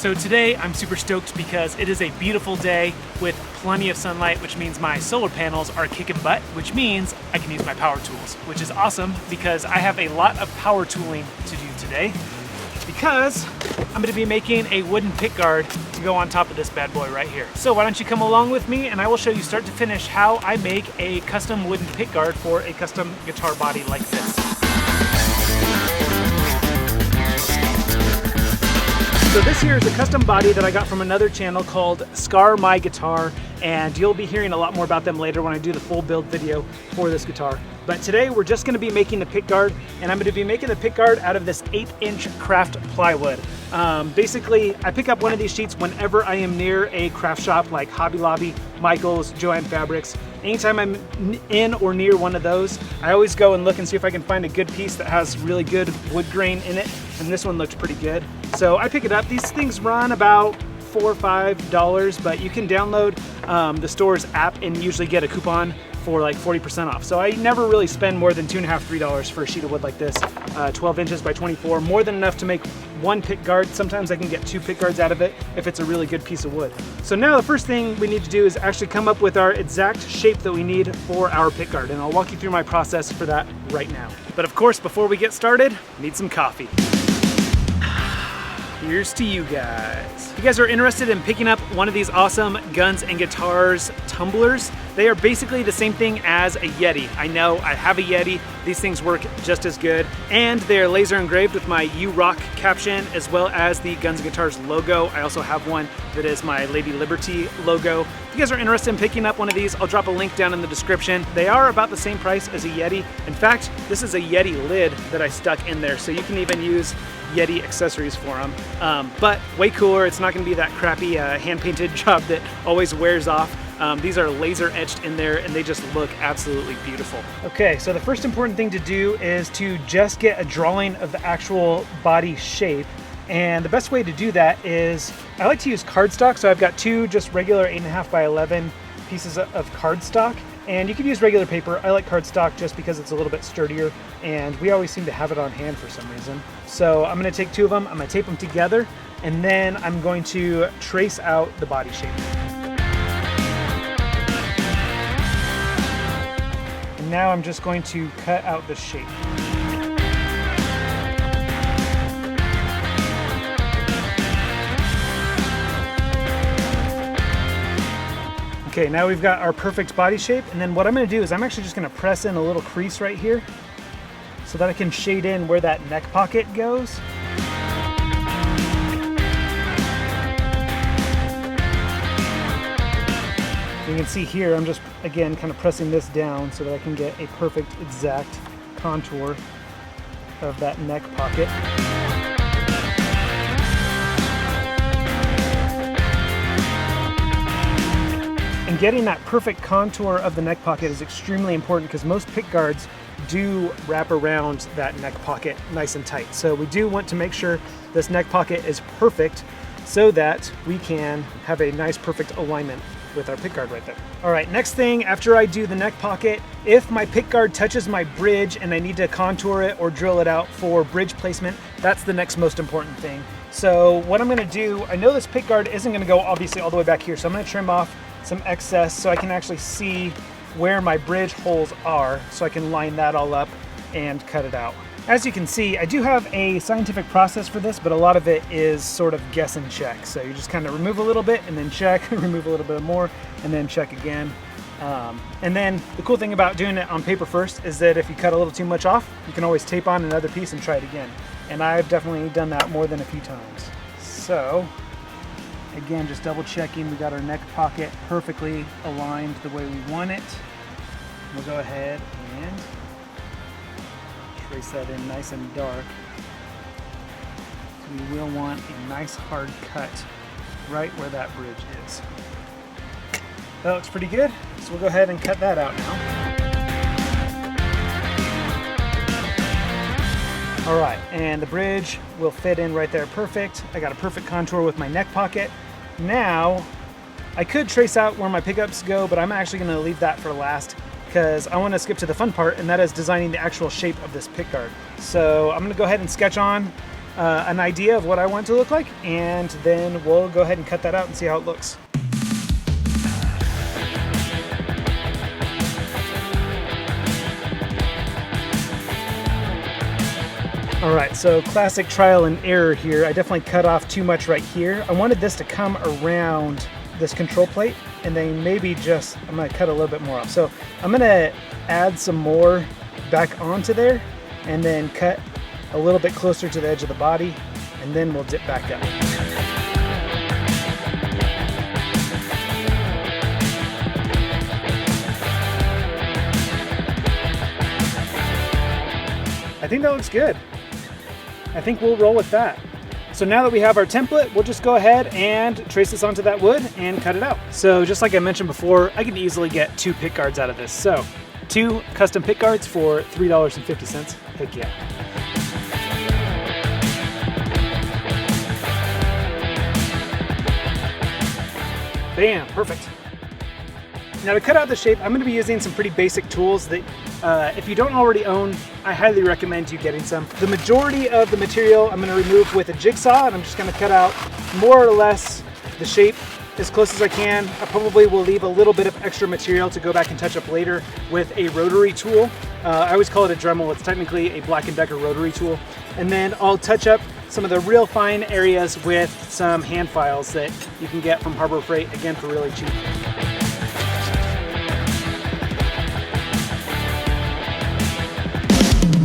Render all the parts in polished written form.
So today I'm super stoked because it is a beautiful day with plenty of sunlight, which means my solar panels are kicking butt, which means I can use my power tools, which is awesome because I have a lot of power tooling to do today because I'm gonna be making a wooden pick guard to go on top of this bad boy right here. So why don't you come along with me and I will show you start to finish how I make a custom wooden pick guard for a custom guitar body like this. So this here is a custom body that I got from another channel called Scar My Guitar, and you'll be hearing a lot more about them later when I do the full build video for this guitar. But today we're just going to be making the pick guard, and I'm going to be making the pick guard out of this 8-inch craft plywood. Basically, I pick up one of these sheets whenever I am near a craft shop like Hobby Lobby, Michael's, Joann Fabrics. Anytime I'm in or near one of those, I always go and look and see if I can find a good piece that has really good wood grain in it, and this one looked pretty good. So I pick it up. These things run about $4 or $5, but you can download the store's app and usually get a coupon for like 40% off. So I never really spend more than $2.50, $3 for a sheet of wood like this, 12 inches by 24, more than enough to make one pick guard. Sometimes I can get 2 pick guards out of it if it's a really good piece of wood. So now the first thing we need to do is actually come up with our exact shape that we need for our pick guard, and I'll walk you through my process for that right now. But of course, before we get started, I need some coffee. Here's to you guys. If you guys are interested in picking up one of these awesome Guns and Guitars tumblers, they are basically the same thing as a Yeti. I know, I have a Yeti. These things work just as good. And they're laser engraved with my You Rock caption, as well as the Guns and Guitars logo. I also have one that is my Lady Liberty logo. If you guys are interested in picking up one of these, I'll drop a link down in the description. They are about the same price as a Yeti. In fact, this is a Yeti lid that I stuck in there, so you can even use Yeti accessories for them, but way cooler. It's not going to be that crappy hand-painted job that always wears off. These are laser etched in there and they just look absolutely beautiful. Okay, so the first important thing to do is to just get a drawing of the actual body shape, and the best way to do that is I like to use cardstock. So I've got 2 just regular 8.5 by 11 pieces of cardstock. And you can use regular paper. I like cardstock just because it's a little bit sturdier, and we always seem to have it on hand for some reason. So I'm going to take 2 of them, I'm going to tape them together, and then I'm going to trace out the body shape. And now I'm just going to cut out the shape. Okay, now we've got our perfect body shape, and then what I'm going to do is I'm actually just going to press in a little crease right here so that I can shade in where that neck pocket goes. You can see here I'm just, again, kind of pressing this down so that I can get a perfect exact contour of that neck pocket. And getting that perfect contour of the neck pocket is extremely important because most pick guards do wrap around that neck pocket nice and tight. So we do want to make sure this neck pocket is perfect so that we can have a nice perfect alignment with our pick guard right there. All right, next thing after I do the neck pocket, if my pick guard touches my bridge and I need to contour it or drill it out for bridge placement, that's the next most important thing. So what I'm gonna do, I know this pick guard isn't gonna go obviously all the way back here, so I'm gonna trim off some excess so I can actually see where my bridge holes are, so I can line that all up and cut it out. As you can see, I do have a scientific process for this, but a lot of it is sort of guess and check. So you just kind of remove a little bit and then check, remove a little bit more and then check again. And then the cool thing about doing it on paper first is that if you cut a little too much off, you can always tape on another piece and try it again. And I've definitely done that more than a few times. So again, just double checking, we got our neck pocket perfectly aligned the way we want it. We'll go ahead and trace that in nice and dark. So we will want a nice hard cut right where that bridge is. That looks pretty good, so we'll go ahead and cut that out now. All right, and the bridge will fit in right there perfect. I got a perfect contour with my neck pocket. Now, I could trace out where my pickups go, but I'm actually gonna leave that for last because I wanna skip to the fun part, and that is designing the actual shape of this pick guard. So I'm gonna go ahead and sketch on an idea of what I want it to look like, and then we'll go ahead and cut that out and see how it looks. All right, so classic trial and error here. I definitely cut off too much right here. I wanted this to come around this control plate, and then maybe just, I'm gonna cut a little bit more off. So I'm gonna add some more back onto there, and then cut a little bit closer to the edge of the body, and then we'll dip back up. I think that looks good. I think we'll roll with that. So now that we have our template, we'll just go ahead and trace this onto that wood and cut it out. So just like I mentioned before, I can easily get 2 pick guards out of this. So 2 custom pick guards for $3.50. Heck yeah. Bam, perfect. Now to cut out the shape, I'm going to be using some pretty basic tools that if you don't already own, I highly recommend you getting some. The majority of the material I'm going to remove with a jigsaw, and I'm just going to cut out more or less the shape as close as I can. I probably will leave a little bit of extra material to go back and touch up later with a rotary tool. I always call it a Dremel. It's technically a Black & Decker rotary tool. And then I'll touch up some of the real fine areas with some hand files that you can get from Harbor Freight, again, for really cheap.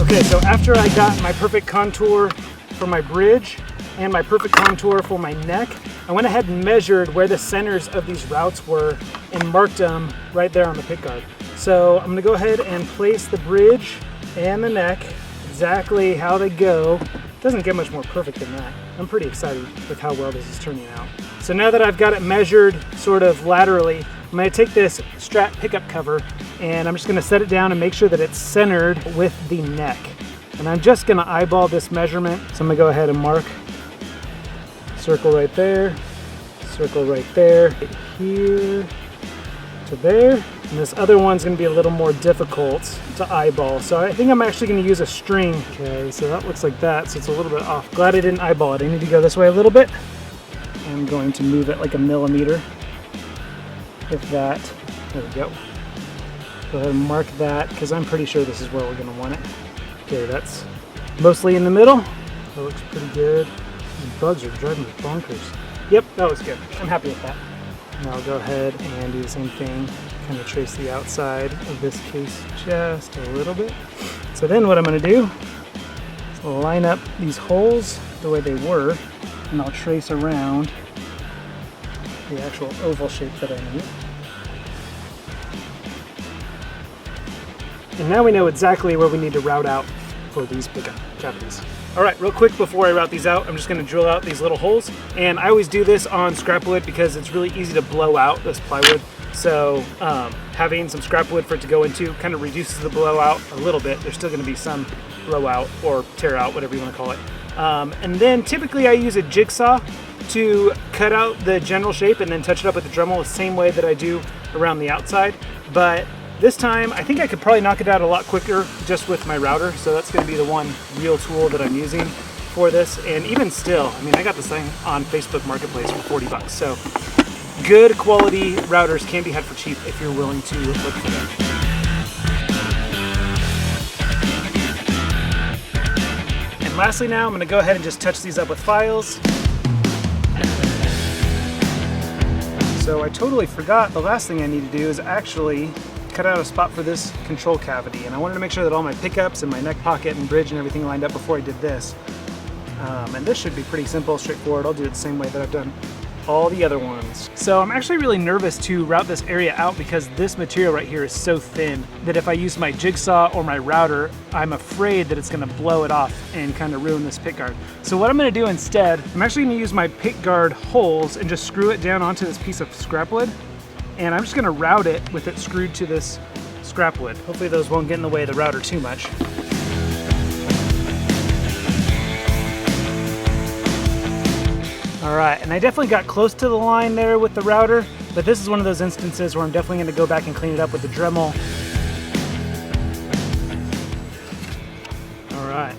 Okay, so after I got my perfect contour for my bridge and my perfect contour for my neck, I went ahead and measured where the centers of these routes were and marked them right there on the pick guard. So I'm gonna go ahead and place the bridge and the neck exactly how they go. It doesn't get much more perfect than that. I'm pretty excited with how well this is turning out. So now that I've got it measured sort of laterally, I'm gonna take this strap pickup cover and I'm just gonna set it down and make sure that it's centered with the neck. And I'm just gonna eyeball this measurement. So I'm gonna go ahead and mark, circle right there, circle right there, here to there. And this other one's gonna be a little more difficult to eyeball. So I think I'm actually gonna use a string. Okay, so that looks like that, so it's a little bit off. Glad I didn't eyeball it. I need to go this way a little bit. I'm going to move it like a millimeter. If that, there we go. Go ahead and mark that, because I'm pretty sure this is where we're gonna want it. Okay, that's mostly in the middle. That looks pretty good. These bugs are driving me bonkers. Yep, that was good. I'm happy with that. Now I'll go ahead and do the same thing. Kind of trace the outside of this case just a little bit. So then what I'm gonna do is line up these holes the way they were, and I'll trace around the actual oval shape that I need. And now we know exactly where we need to route out for these pickup cavities. All right, real quick before I route these out, I'm just gonna drill out these little holes. And I always do this on scrap wood because it's really easy to blow out this plywood. So having some scrap wood for it to go into kind of reduces the blowout a little bit. There's still gonna be some blowout or tear out, whatever you wanna call it. And then typically I use a jigsaw to cut out the general shape and then touch it up with the Dremel the same way that I do around the outside. But this time, I think I could probably knock it out a lot quicker just with my router. So that's gonna be the one real tool that I'm using for this. And even still, I mean, I got this thing on Facebook Marketplace for 40 bucks. So good quality routers can be had for cheap if you're willing to look for them. And lastly now, I'm gonna go ahead and just touch these up with files. So I totally forgot the last thing I need to do is actually cut out a spot for this control cavity, and I wanted to make sure that all my pickups and my neck pocket and bridge and everything lined up before I did this. And this should be pretty simple, straightforward. I'll do it the same way that I've done all the other ones. So I'm actually really nervous to route this area out because this material right here is so thin that if I use my jigsaw or my router, I'm afraid that it's gonna blow it off and kind of ruin this pick guard. So what I'm gonna do instead, I'm actually gonna use my pick guard holes and just screw it down onto this piece of scrap wood. And I'm just gonna route it with it screwed to this scrap wood. Hopefully those won't get in the way of the router too much. All right, and I definitely got close to the line there with the router, but this is one of those instances where I'm definitely gonna go back and clean it up with the Dremel. All right,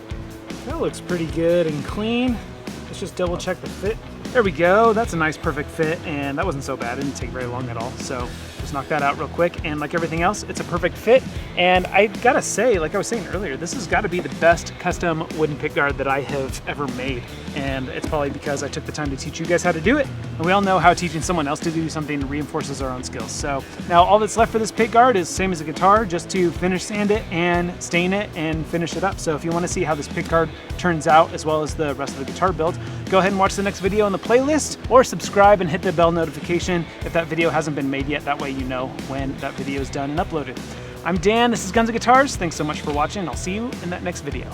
that That looks pretty good and clean. Let's just double check the fit. There we go. That's a nice perfect fit, and that wasn't so bad. It didn't take very long at all. So just knock that out real quick, and like everything else, it's a perfect fit. And I gotta say, like I was saying earlier, this has got to be the best custom wooden pickguard that I have ever made. And it's probably because I took the time to teach you guys how to do it. And we all know how teaching someone else to do something reinforces our own skills. So now all that's left for this pickguard is same as a guitar, just to finish sand it and stain it and finish it up. So if you want to see how this pickguard turns out, as well as the rest of the guitar build, go ahead and watch the next video on the playlist, or subscribe and hit the bell notification if that video hasn't been made yet. That way you know when that video is done and uploaded. I'm Dan, this is Guns and Guitars. Thanks so much for watching. I'll see you in that next video.